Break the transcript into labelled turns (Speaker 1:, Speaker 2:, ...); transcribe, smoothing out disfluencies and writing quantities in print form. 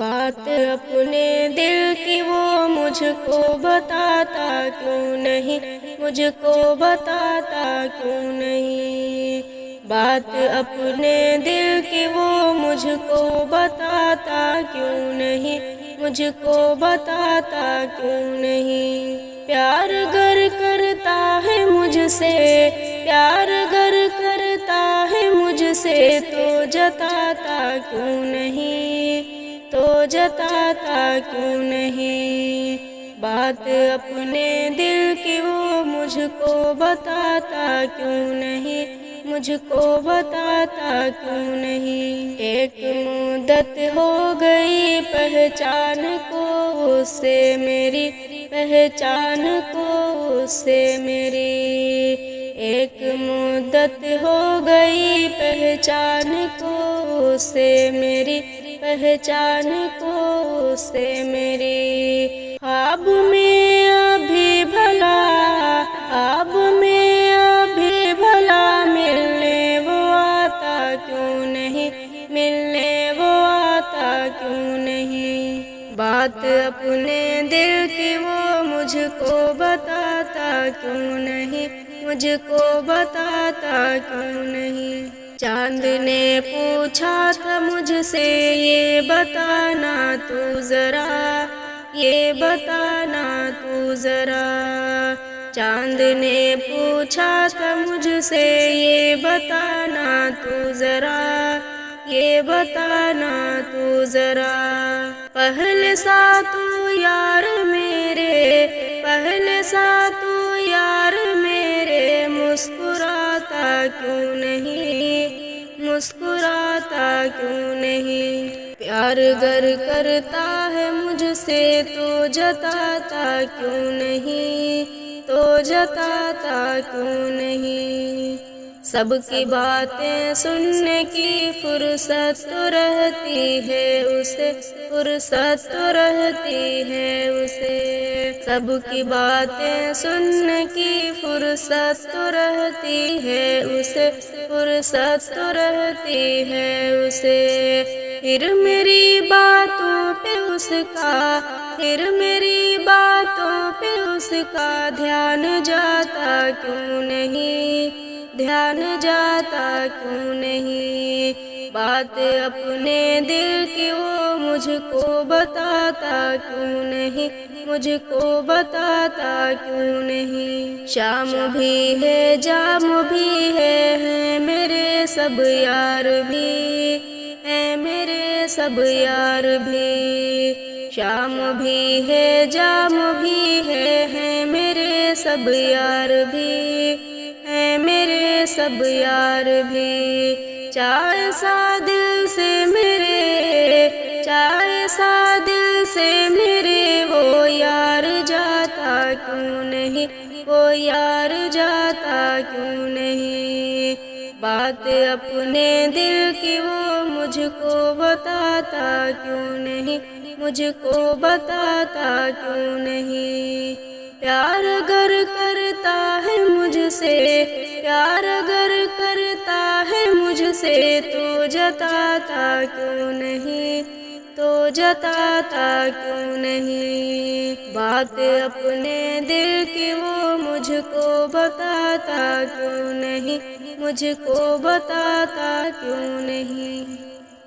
Speaker 1: بات اپنے دل کی وہ مجھ کو بتاتا کیوں نہیں، مجھ کو بتاتا کیوں نہیں۔ بات اپنے دل کی وہ مجھ کو بتاتا کیوں نہیں، مجھ کو بتاتا کیوں نہیں۔ پیار گر کرتا ہے مجھ سے، پیار گر کرتا ہے مجھ سے تو جتاتا کیوں نہیں، تو جتاتا کیوں نہیں۔ بات اپنے دل کی وہ مجھ کو بتاتا کیوں نہیں، مجھ کو بتاتا کیوں نہیں۔ ایک مدت ہو گئی پہچان کو اس سے میری، پہچان کو اس سے میری۔ ایک مدت ہو گئی پہچان کو اس سے میری، پہچان کو اس سے میری۔ خواب میں ابھی بھلا، خواب میں ابھی بھلا ملنے وہ آتا کیوں نہیں، ملنے وہ آتا کیوں نہیں۔ بات اپنے دل کی وہ مجھ کو بتاتا کیوں نہیں، مجھ کو بتاتا کیوں نہیں۔ چاند نے پوچھا تھا مجھ سے یہ بتانا تو ذرا، یہ بتانا تو ذرا۔ چاند نے پوچھا تھا مجھ سے یہ بتانا تو ذرا، یہ بتانا تو ذرا۔ پہلے سا تو یار میرے، پہلے سا تو یار میرے مسکراتا کیوں نہیں، مسکراتا کیوں نہیں۔ پیار گر کرتا ہے مجھ سے تو جتاتا کیوں نہیں، تو جتاتا کیوں نہیں۔ سب کی باتیں سننے کی فرصت تو رہتی ہے اسے، فرصت تو رہتی ہے اسے۔ سب کی باتیں سننے کی فرصت تو رہتی ہے اسے، فرصت تو رہتی ہے اسے۔ پھر میری باتوں پہ اس کا، پھر میری باتوں پہ اس کا دھیان جاتا کیوں نہیں، دھیان جاتا کیوں نہیں۔ بات اپنے دل کی وہ مجھ کو بتاتا کیوں نہیں، مجھ کو بتاتا کیوں نہیں۔ شام بھی ہے جام بھی ہے میرے سب یار بھی، ہیں میرے سب یار بھی۔ شام بھی ہے جام بھی ہے میرے سب یار بھی، ہیں میرے سب یار بھی۔ چاہے سا دل سے میرے، چاہے سا دل سے میرے وہ یار جاتا کیوں نہیں، وہ یار جاتا کیوں نہیں۔ بات اپنے دل کی وہ مجھ کو بتاتا کیوں نہیں، مجھ کو بتاتا کیوں نہیں۔ پیار گر کرتا ہے مجھ سے، پیار گر کرتا ہے مجھ سے تو جتاتا کیوں نہیں، تو جتاتا کیوں نہیں۔ بات اپنے دل کی وہ مجھ کو بتاتا کیوں نہیں، مجھ کو بتاتا کیوں نہیں۔